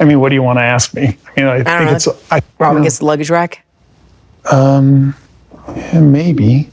I mean, what do you want to ask me? I mean, I don't think know. it's... Robyn gets the luggage rack? Yeah, maybe.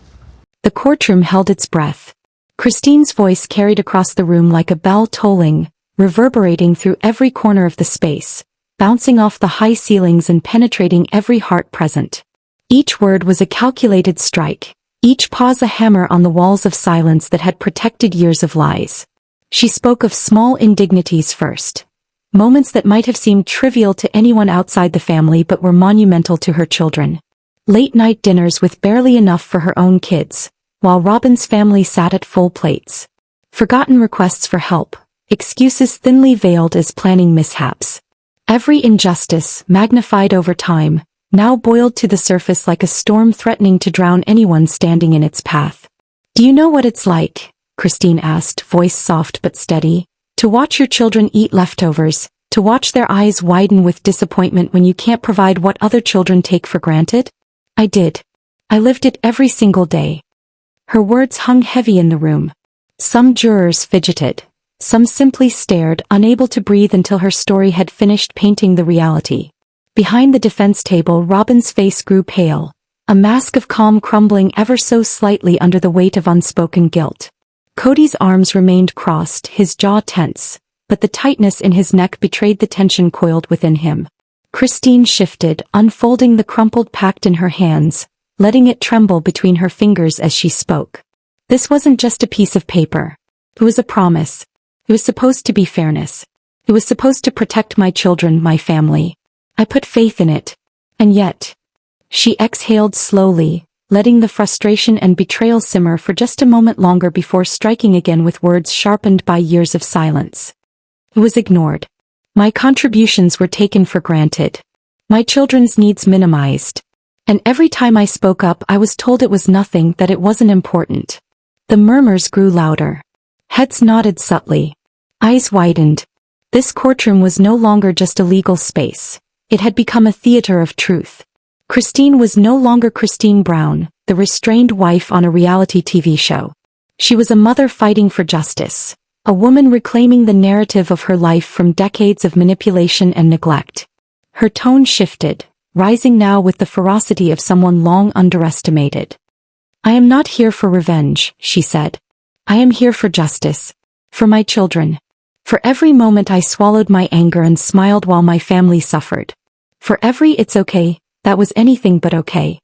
The courtroom held its breath. Christine's voice carried across the room like a bell tolling, reverberating through every corner of the space, bouncing off the high ceilings and penetrating every heart present. Each word was a calculated strike, each pause a hammer on the walls of silence that had protected years of lies. She spoke of small indignities first. Moments that might have seemed trivial to anyone outside the family but were monumental to her children. Late-night dinners with barely enough for her own kids, while Robyn's family sat at full plates. Forgotten requests for help, excuses thinly veiled as planning mishaps. Every injustice, magnified over time, now boiled to the surface like a storm threatening to drown anyone standing in its path. "Do you know what it's like?" Christine asked, voice soft but steady. "To watch your children eat leftovers, to watch their eyes widen with disappointment when you can't provide what other children take for granted?" "I did. I lived it every single day." Her words hung heavy in the room. Some jurors fidgeted. Some simply stared, unable to breathe until her story had finished painting the reality. Behind the defense table, Robyn's face grew pale, a mask of calm crumbling ever so slightly under the weight of unspoken guilt. Cody's arms remained crossed, his jaw tense, but the tightness in his neck betrayed the tension coiled within him. Christine shifted, unfolding the crumpled pact in her hands, letting it tremble between her fingers as she spoke. This wasn't just a piece of paper. It was a promise. It was supposed to be fairness. It was supposed to protect my children, my family. I put faith in it. And yet... She exhaled slowly, letting the frustration and betrayal simmer for just a moment longer before striking again with words sharpened by years of silence. It was ignored. My contributions were taken for granted. My children's needs minimized. And every time I spoke up, I was told it was nothing, that it wasn't important. The murmurs grew louder. Heads nodded subtly. Eyes widened. This courtroom was no longer just a legal space. It had become a theater of truth. Christine was no longer Christine Brown, the restrained wife on a reality TV show. She was a mother fighting for justice, a woman reclaiming the narrative of her life from decades of manipulation and neglect. Her tone shifted, rising now with the ferocity of someone long underestimated. "I am not here for revenge," she said. "I am here for justice. For my children. For every moment I swallowed my anger and smiled while my family suffered. For every 'it's okay' that was anything but okay."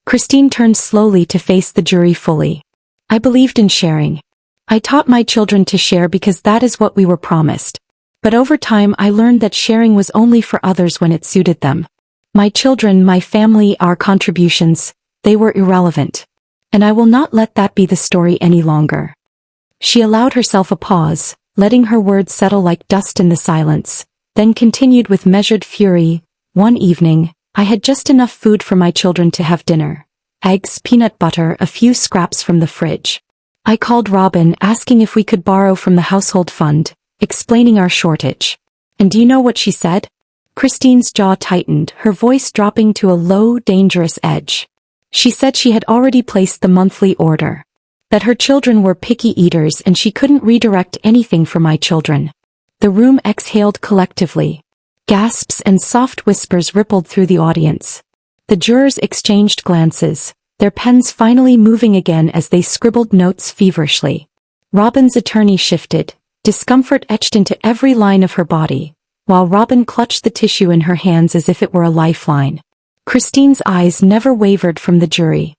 Christine turned slowly to face the jury fully. "I believed in sharing. I taught my children to share because that is what we were promised. But over time I learned that sharing was only for others when it suited them. My children, my family, our contributions, they were irrelevant. And I will not let that be the story any longer." She allowed herself a pause, letting her words settle like dust in the silence, then continued with measured fury. "One evening, I had just enough food for my children to have dinner. Eggs, peanut butter, a few scraps from the fridge. I called Robyn, asking if we could borrow from the household fund, explaining our shortage. And do you know what she said?" Christine's jaw tightened, her voice dropping to a low, dangerous edge. She said she had already placed the monthly order. That her children were picky eaters and she couldn't redirect anything for my children. The room exhaled collectively. Gasps and soft whispers rippled through the audience. The jurors exchanged glances, their pens finally moving again as they scribbled notes feverishly. Robyn's attorney shifted, discomfort etched into every line of her body, while Robyn clutched the tissue in her hands as if it were a lifeline. Christine's eyes never wavered from the jury.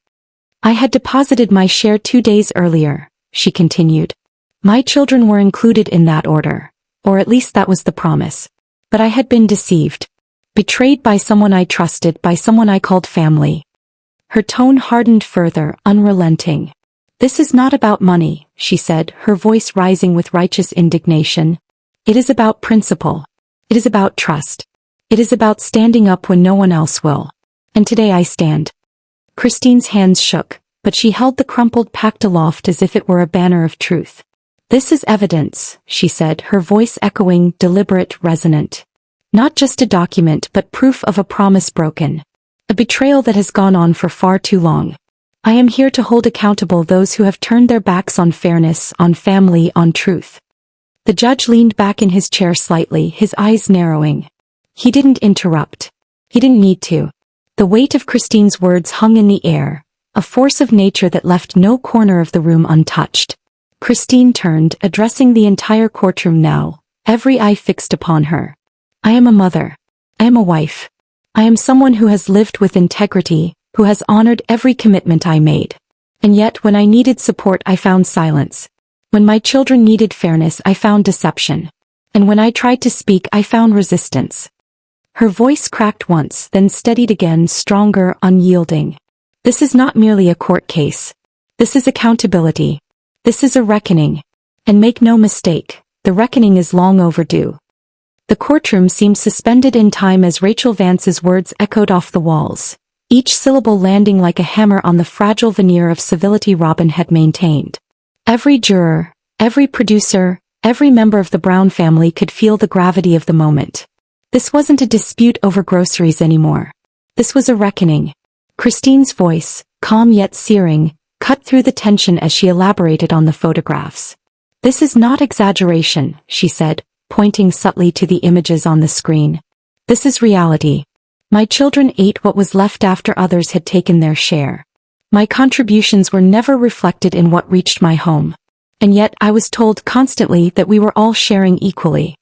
"I had deposited my share 2 days earlier," she continued. "My children were included in that order, or at least that was the promise. But I had been deceived. Betrayed by someone I trusted, by someone I called family." Her tone hardened further, unrelenting. "This is not about money," she said, her voice rising with righteous indignation. "It is about principle. It is about trust. It is about standing up when no one else will. And today I stand." Christine's hands shook, but she held the crumpled pact aloft as if it were a banner of truth. "This is evidence," she said, her voice echoing, deliberate, resonant. "Not just a document but proof of a promise broken. A betrayal that has gone on for far too long. I am here to hold accountable those who have turned their backs on fairness, on family, on truth." The judge leaned back in his chair slightly, his eyes narrowing. He didn't interrupt. He didn't need to. The weight of Christine's words hung in the air, a force of nature that left no corner of the room untouched. Christine turned, addressing the entire courtroom now, every eye fixed upon her. I am a mother. I am a wife. I am someone who has lived with integrity, who has honored every commitment I made. And yet when I needed support I found silence. When my children needed fairness I found deception. And when I tried to speak I found resistance. Her voice cracked once, then steadied again, stronger, unyielding. This is not merely a court case. This is accountability. This is a reckoning. And make no mistake, the reckoning is long overdue. The courtroom seemed suspended in time as Rachel Vance's words echoed off the walls, each syllable landing like a hammer on the fragile veneer of civility Robyn had maintained. Every juror, every producer, every member of the Brown family could feel the gravity of the moment. This wasn't a dispute over groceries anymore. This was a reckoning. Christine's voice, calm yet searing, cut through the tension as she elaborated on the photographs. This is not exaggeration, she said, pointing subtly to the images on the screen. This is reality. My children ate what was left after others had taken their share. My contributions were never reflected in what reached my home. And yet I was told constantly that we were all sharing equally.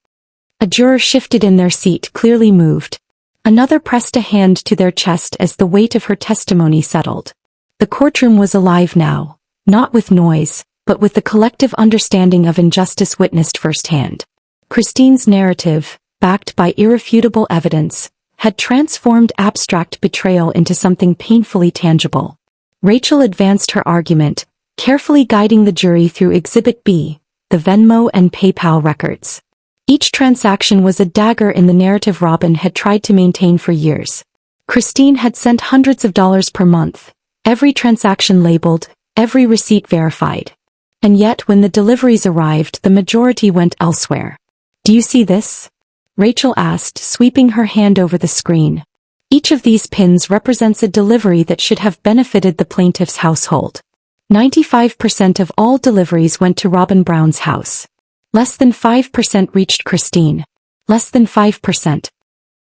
A juror shifted in their seat, clearly moved. Another pressed a hand to their chest as the weight of her testimony settled. The courtroom was alive now, not with noise, but with the collective understanding of injustice witnessed firsthand. Christine's narrative, backed by irrefutable evidence, had transformed abstract betrayal into something painfully tangible. Rachel advanced her argument, carefully guiding the jury through Exhibit B, the Venmo and PayPal records. Each transaction was a dagger in the narrative Robyn had tried to maintain for years. Christine had sent hundreds of dollars per month, every transaction labeled, every receipt verified. And yet when the deliveries arrived, the majority went elsewhere. Do you see this? Rachel asked, sweeping her hand over the screen. Each of these pins represents a delivery that should have benefited the plaintiff's household. 95% of all deliveries went to Robyn Brown's house. Less than 5% reached Christine. Less than 5%.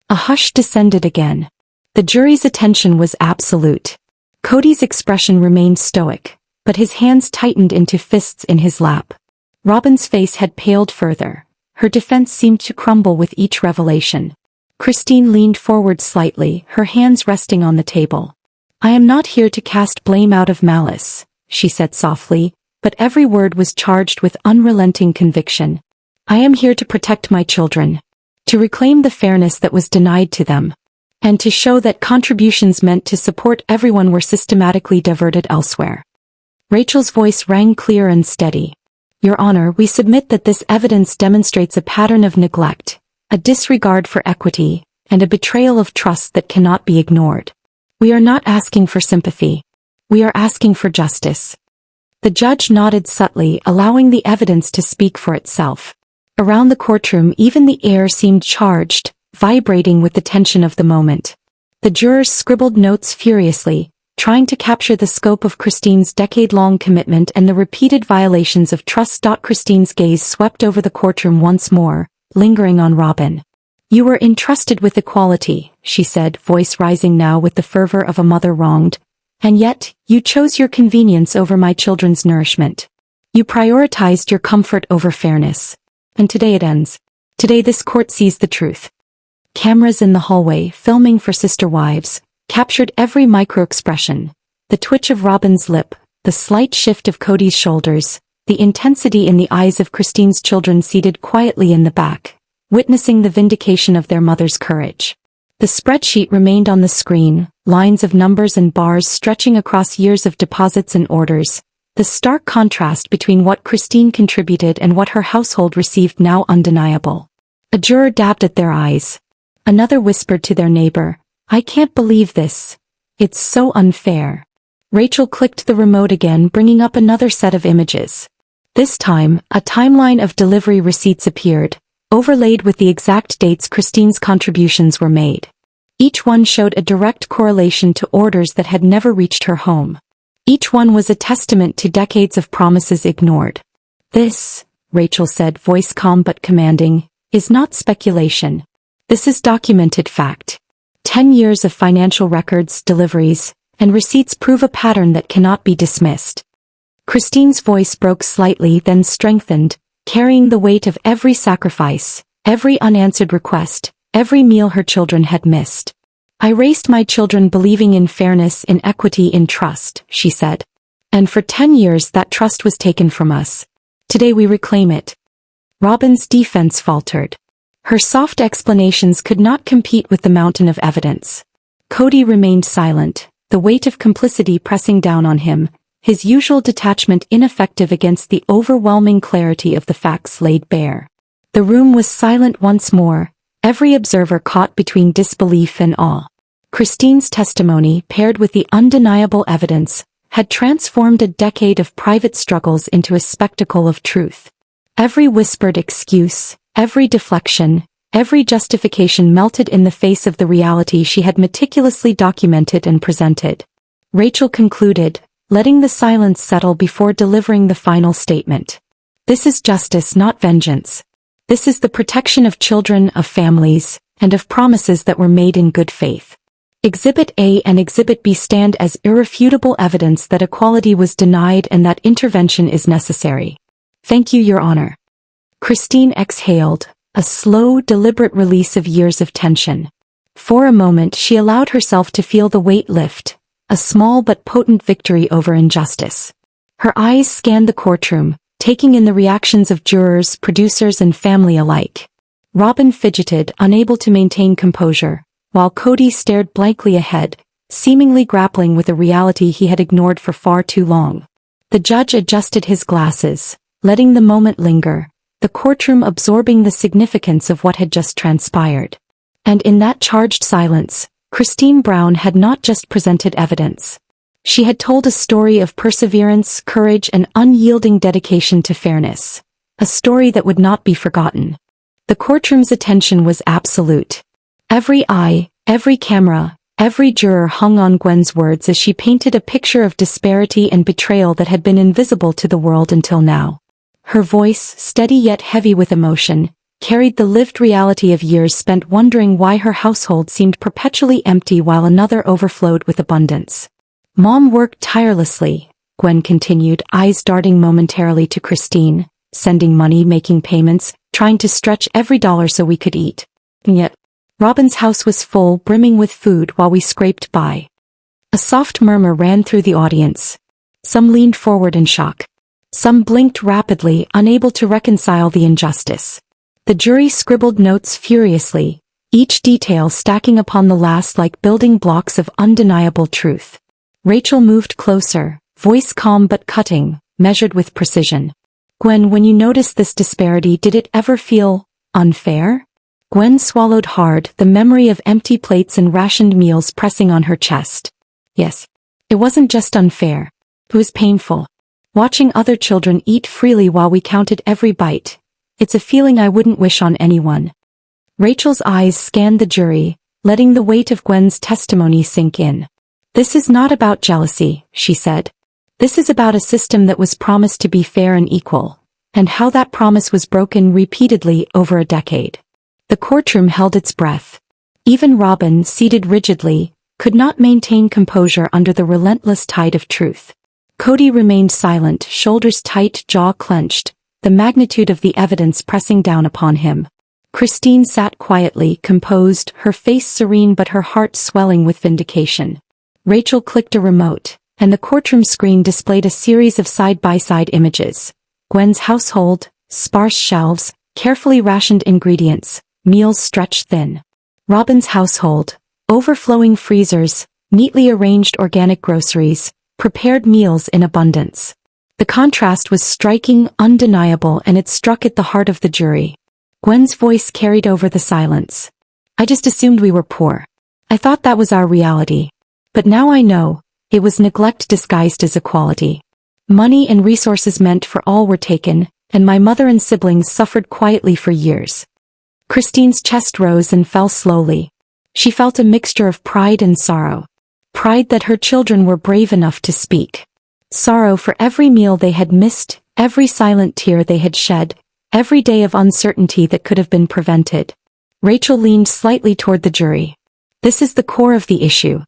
A hush descended again. The jury's attention was absolute. Cody's expression remained stoic, but his hands tightened into fists in his lap. Robyn's face had paled further. Her defense seemed to crumble with each revelation. Christine leaned forward slightly, her hands resting on the table. I am not here to cast blame out of malice, she said softly, but every word was charged with unrelenting conviction. I am here to protect my children, to reclaim the fairness that was denied to them, and to show that contributions meant to support everyone were systematically diverted elsewhere. Rachel's voice rang clear and steady. Your Honor, we submit that this evidence demonstrates a pattern of neglect, a disregard for equity, and a betrayal of trust that cannot be ignored. We are not asking for sympathy. We are asking for justice. The judge nodded subtly, allowing the evidence to speak for itself. Around the courtroom, even the air seemed charged, vibrating with the tension of the moment. The jurors scribbled notes furiously, trying to capture the scope of Christine's decade-long commitment and the repeated violations of trust. Christine's gaze swept over the courtroom once more, lingering on Robyn. You were entrusted with equality, she said, voice rising now with the fervor of a mother wronged. And yet, you chose your convenience over my children's nourishment. You prioritized your comfort over fairness. And today it ends. Today this court sees the truth. Cameras in the hallway, filming for sister wives, captured every micro-expression. The twitch of Robyn's lip, the slight shift of Cody's shoulders, the intensity in the eyes of Christine's children seated quietly in the back, witnessing the vindication of their mother's courage. The spreadsheet remained on the screen, lines of numbers and bars stretching across years of deposits and orders, the stark contrast between what Christine contributed and what her household received now undeniable. A juror dabbed at their eyes. Another whispered to their neighbor, I can't believe this. It's so unfair. Rachel clicked the remote again, bringing up another set of images. This time, a timeline of delivery receipts appeared, overlaid with the exact dates Christine's contributions were made. Each one showed a direct correlation to orders that had never reached her home. Each one was a testament to decades of promises ignored. This, Rachel said, voice calm but commanding, is not speculation. This is documented fact. 10 years of financial records, deliveries, and receipts prove a pattern that cannot be dismissed. Christine's voice broke slightly, then strengthened, carrying the weight of every sacrifice, every unanswered request, every meal her children had missed. I raised my children believing in fairness, in equity, in trust, she said. And for 10 years that trust was taken from us. Today we reclaim it. Robyn's defense faltered. Her soft explanations could not compete with the mountain of evidence. Cody remained silent, the weight of complicity pressing down on him, his usual detachment ineffective against the overwhelming clarity of the facts laid bare. The room was silent once more, every observer caught between disbelief and awe. Christine's testimony, paired with the undeniable evidence, had transformed a decade of private struggles into a spectacle of truth. Every whispered excuse, every deflection, every justification melted in the face of the reality she had meticulously documented and presented. Rachel concluded, letting the silence settle before delivering the final statement. This is justice, not vengeance. This is the protection of children, of families, and of promises that were made in good faith. Exhibit A and Exhibit B stand as irrefutable evidence that equality was denied and that intervention is necessary. Thank you, Your Honor. Christine exhaled, a slow, deliberate release of years of tension. For a moment she allowed herself to feel the weight lift, a small but potent victory over injustice. Her eyes scanned the courtroom, taking in the reactions of jurors, producers, and family alike. Robyn fidgeted, unable to maintain composure, while Cody stared blankly ahead, seemingly grappling with a reality he had ignored for far too long. The judge adjusted his glasses, letting the moment linger, the courtroom absorbing the significance of what had just transpired. And in that charged silence, Christine Brown had not just presented evidence. She had told a story of perseverance, courage, and unyielding dedication to fairness. A story that would not be forgotten. The courtroom's attention was absolute. Every eye, every camera, every juror hung on Gwen's words as she painted a picture of disparity and betrayal that had been invisible to the world until now. Her voice, steady yet heavy with emotion, carried the lived reality of years spent wondering why her household seemed perpetually empty while another overflowed with abundance. Mom worked tirelessly, Gwen continued, eyes darting momentarily to Christine, sending money, making payments, trying to stretch every dollar so we could eat. And yet, Robyn's house was full, brimming with food while we scraped by. A soft murmur ran through the audience. Some leaned forward in shock. Some blinked rapidly, unable to reconcile the injustice. The jury scribbled notes furiously, each detail stacking upon the last like building blocks of undeniable truth. Rachel moved closer, voice calm but cutting, measured with precision. Gwen, when you noticed this disparity, did it ever feel unfair? Gwen swallowed hard, the memory of empty plates and rationed meals pressing on her chest. Yes. It wasn't just unfair. It was painful. Watching other children eat freely while we counted every bite. It's a feeling I wouldn't wish on anyone. Rachel's eyes scanned the jury, letting the weight of Gwen's testimony sink in. This is not about jealousy, she said. This is about a system that was promised to be fair and equal, and how that promise was broken repeatedly over a decade. The courtroom held its breath. Even Robyn, seated rigidly, could not maintain composure under the relentless tide of truth. Cody remained silent, shoulders tight, jaw clenched, the magnitude of the evidence pressing down upon him. Christine sat quietly, composed, her face serene but her heart swelling with vindication. Rachel clicked a remote, and the courtroom screen displayed a series of side-by-side images. Gwen's household, sparse shelves, carefully rationed ingredients, meals stretched thin. Robyn's household, overflowing freezers, neatly arranged organic groceries, prepared meals in abundance. The contrast was striking, undeniable, and it struck at the heart of the jury. Gwen's voice carried over the silence. I just assumed we were poor. I thought that was our reality. But now I know, it was neglect disguised as equality. Money and resources meant for all were taken, and my mother and siblings suffered quietly for years. Christine's chest rose and fell slowly. She felt a mixture of pride and sorrow. Pride that her children were brave enough to speak. Sorrow for every meal they had missed, every silent tear they had shed, every day of uncertainty that could have been prevented. Rachel leaned slightly toward the jury. This is the core of the issue.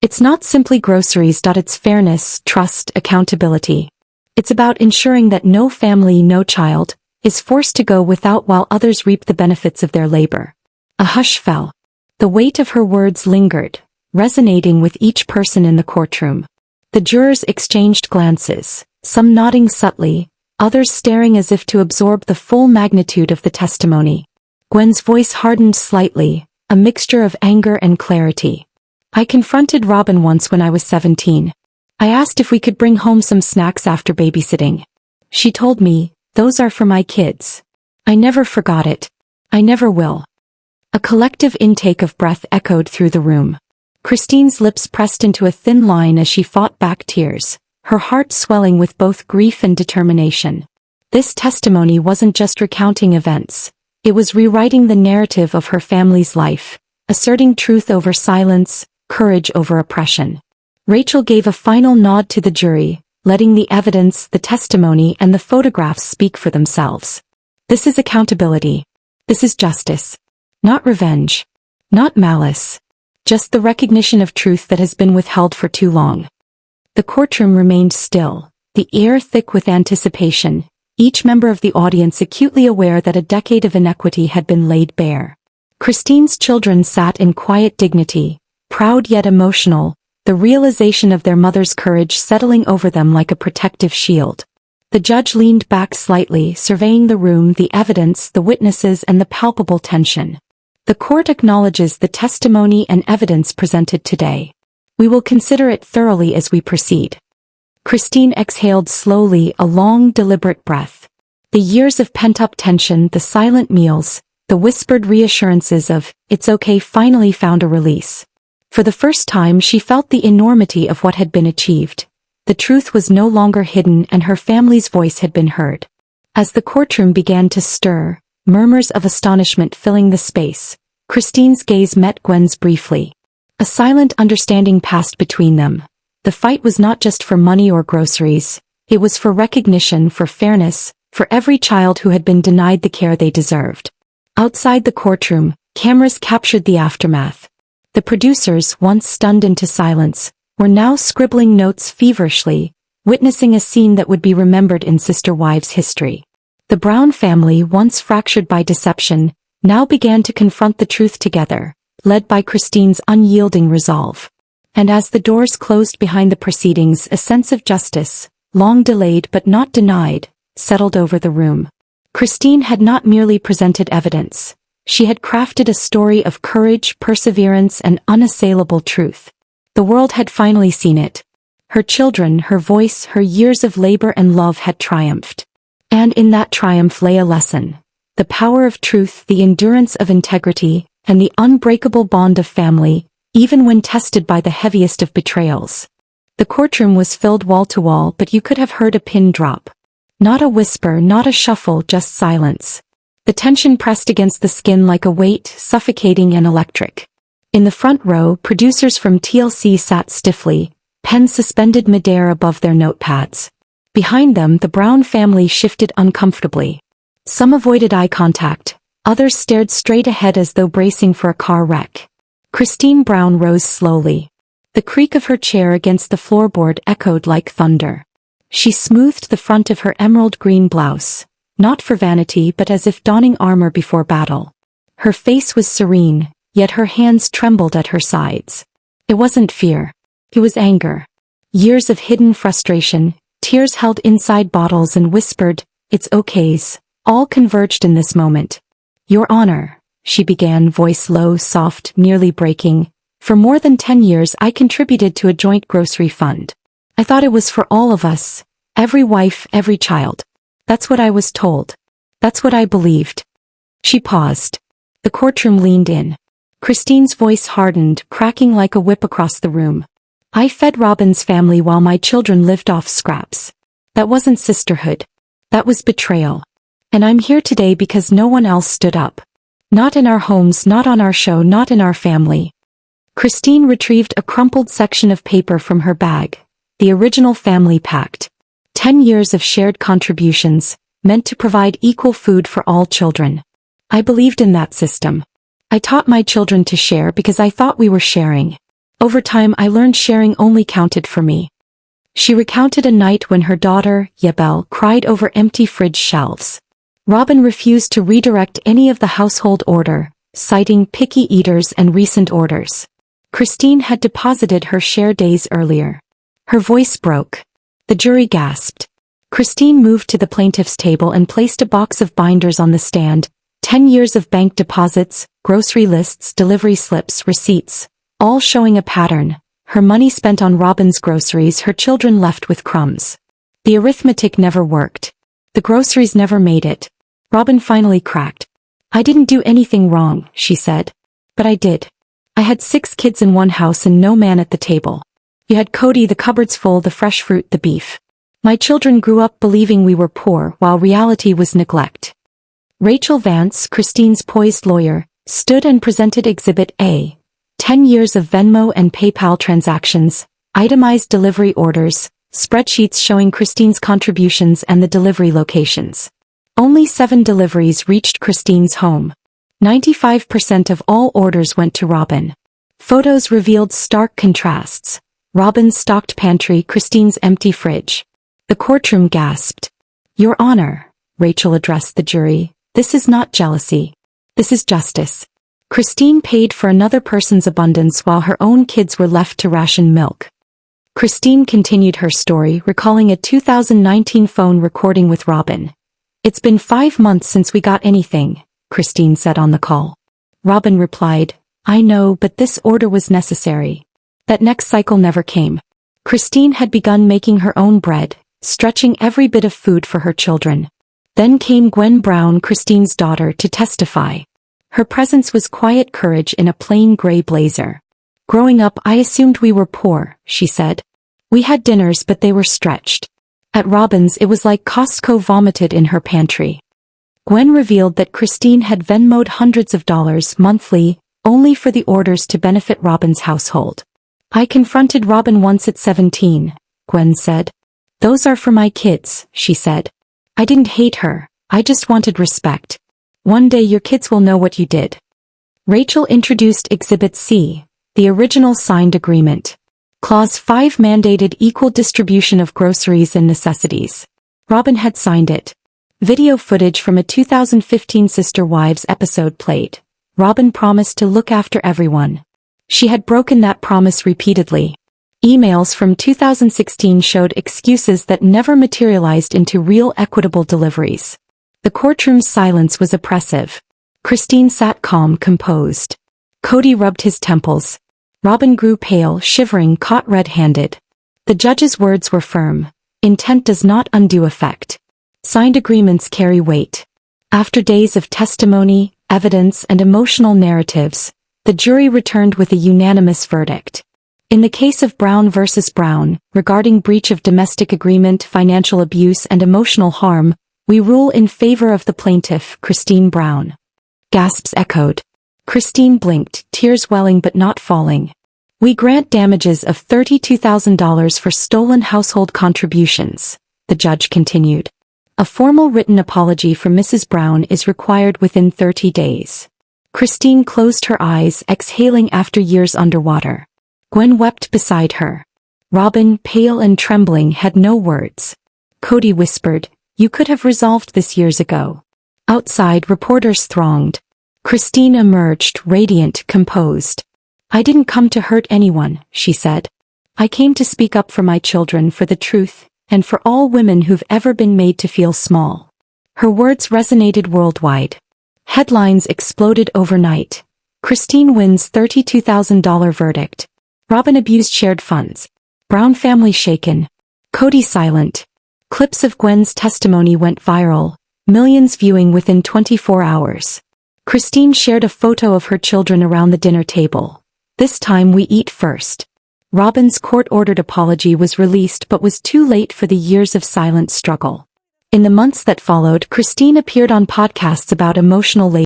It's not simply groceries. It's fairness, trust, accountability. It's about ensuring that no family, no child, is forced to go without while others reap the benefits of their labor. A hush fell. The weight of her words lingered, resonating with each person in the courtroom. The jurors exchanged glances, some nodding subtly, others staring as if to absorb the full magnitude of the testimony. Gwen's voice hardened slightly, a mixture of anger and clarity. I confronted Robyn once when I was 17. I asked if we could bring home some snacks after babysitting. She told me, "Those are for my kids." I never forgot it. I never will. A collective intake of breath echoed through the room. Christine's lips pressed into a thin line as she fought back tears, her heart swelling with both grief and determination. This testimony wasn't just recounting events. It was rewriting the narrative of her family's life, asserting truth over silence, courage over oppression. Rachel gave a final nod to the jury, letting the evidence, the testimony, and the photographs speak for themselves. This is accountability. This is justice. Not revenge. Not malice. Just the recognition of truth that has been withheld for too long. The courtroom remained still, the air thick with anticipation, each member of the audience acutely aware that a decade of inequity had been laid bare. Christine's children sat in quiet dignity, proud yet emotional, the realization of their mother's courage settling over them like a protective shield. The judge leaned back slightly, surveying the room, the evidence, the witnesses, and the palpable tension. The court acknowledges the testimony and evidence presented today. We will consider it thoroughly as we proceed. Christine exhaled slowly, a long, deliberate breath. The years of pent-up tension, the silent meals, the whispered reassurances of, "It's okay," finally found a release. For the first time she felt the enormity of what had been achieved. The truth was no longer hidden and her family's voice had been heard. As the courtroom began to stir, murmurs of astonishment filling the space, Christine's gaze met Gwen's briefly. A silent understanding passed between them. The fight was not just for money or groceries, it was for recognition, for fairness, for every child who had been denied the care they deserved. Outside the courtroom, cameras captured the aftermath. The producers, once stunned into silence, were now scribbling notes feverishly, witnessing a scene that would be remembered in Sister Wives history. The Brown family, once fractured by deception, now began to confront the truth together, led by Christine's unyielding resolve. And as the doors closed behind the proceedings, a sense of justice, long delayed but not denied, settled over the room. Christine had not merely presented evidence. She had crafted a story of courage, perseverance, and unassailable truth. The world had finally seen it. Her children, her voice, her years of labor and love had triumphed. And in that triumph lay a lesson. The power of truth, the endurance of integrity, and the unbreakable bond of family, even when tested by the heaviest of betrayals. The courtroom was filled wall to wall, but you could have heard a pin drop. Not a whisper, not a shuffle, just silence. The tension pressed against the skin like a weight, suffocating and electric. In the front row, producers from TLC sat stiffly, pens suspended midair above their notepads. Behind them, the Brown family shifted uncomfortably. Some avoided eye contact, others stared straight ahead as though bracing for a car wreck. Christine Brown rose slowly. The creak of her chair against the floorboard echoed like thunder. She smoothed the front of her emerald green blouse, not for vanity but as if donning armor before battle. Her face was serene, yet her hands trembled at her sides. It wasn't fear. It was anger. Years of hidden frustration, tears held inside bottles and whispered, "It's okays," all converged in this moment. "Your Honor," she began, voice low, soft, nearly breaking, "for more than 10 years I contributed to a joint grocery fund. I thought it was for all of us, every wife, every child. That's what I was told. That's what I believed." She paused. The courtroom leaned in. Christine's voice hardened, cracking like a whip across the room. "I fed Robyn's family while my children lived off scraps. That wasn't sisterhood. That was betrayal. And I'm here today because no one else stood up. Not in our homes, not on our show, not in our family." Christine retrieved a crumpled section of paper from her bag, the original family pact. 10 years of shared contributions, meant to provide equal food for all children. I believed in that system. I taught my children to share because I thought we were sharing. Over time I learned sharing only counted for me. She recounted a night when her daughter, Yabel, cried over empty fridge shelves. Robyn refused to redirect any of the household order, citing picky eaters and recent orders. Christine had deposited her share days earlier. Her voice broke. The jury gasped. Christine moved to the plaintiff's table and placed a box of binders on the stand. 10 years of bank deposits, grocery lists, delivery slips, receipts, all showing a pattern. Her money spent on Robyn's groceries, her children left with crumbs. The arithmetic never worked. The groceries never made it. Robyn finally cracked. I didn't do anything wrong, she said. But I did. I had 6 kids in one house and no man at the table. You had Cody, the cupboards full, the fresh fruit, the beef. My children grew up believing we were poor while reality was neglect. Rachel Vance, Christine's poised lawyer, stood and presented Exhibit A. 10 years of Venmo and PayPal transactions, itemized delivery orders, spreadsheets showing Christine's contributions and the delivery locations. Only 7 deliveries reached Christine's home. 95% of all orders went to Robyn. Photos revealed stark contrasts. Robyn's stocked pantry, Christine's empty fridge. The courtroom gasped. Your Honor, Rachel addressed the jury, this is not jealousy. This is justice. Christine paid for another person's abundance while her own kids were left to ration milk. Christine continued her story, recalling a 2019 phone recording with Robyn. It's been 5 months since we got anything, Christine said on the call. Robyn replied, I know, but this order was necessary. That next cycle never came. Christine had begun making her own bread, stretching every bit of food for her children. Then came Gwen Brown, Christine's daughter, to testify. Her presence was quiet courage in a plain gray blazer. Growing up, I assumed we were poor, she said. We had dinners, but they were stretched. At Robyn's, it was like Costco vomited in her pantry. Gwen revealed that Christine had Venmo'd hundreds of dollars monthly, only for the orders to benefit Robyn's household. I confronted Robyn once at 17, Gwen said. Those are for my kids, she said. I didn't hate her, I just wanted respect. One day your kids will know what you did. Rachel introduced Exhibit C, the original signed agreement. Clause 5 mandated equal distribution of groceries and necessities. Robyn had signed it. Video footage from a 2015 Sister Wives episode played. Robyn promised to look after everyone. She had broken that promise repeatedly. Emails from 2016 showed excuses that never materialized into real equitable deliveries. The courtroom's silence was oppressive. Christine sat calm, composed. Cody rubbed his temples. Robyn grew pale, shivering, caught red-handed. The judge's words were firm. Intent does not undo effect. Signed agreements carry weight. After days of testimony, evidence, and emotional narratives, the jury returned with a unanimous verdict. In the case of Brown v. Brown, regarding breach of domestic agreement, financial abuse, and emotional harm, we rule in favor of the plaintiff, Christine Brown. Gasps echoed. Christine blinked, tears welling but not falling. We grant damages of $32,000 for stolen household contributions, the judge continued. A formal written apology from Mrs. Brown is required within 30 days. Christine closed her eyes, exhaling after years underwater. Gwen wept beside her. Robyn, pale and trembling, had no words. Cody whispered, You could have resolved this years ago. Outside, reporters thronged. Christine emerged, radiant, composed. I didn't come to hurt anyone, she said. I came to speak up for my children, for the truth, and for all women who've ever been made to feel small. Her words resonated worldwide. Headlines exploded overnight. Christine wins $32,000 verdict. Robyn abused shared funds. Brown family shaken. Cody silent. Clips of Gwen's testimony went viral, millions viewing within 24 hours. Christine shared a photo of her children around the dinner table. This time we eat first. Robyn's court-ordered apology was released but was too late for the years of silent struggle. In the months that followed, Christine appeared on podcasts about emotional labor.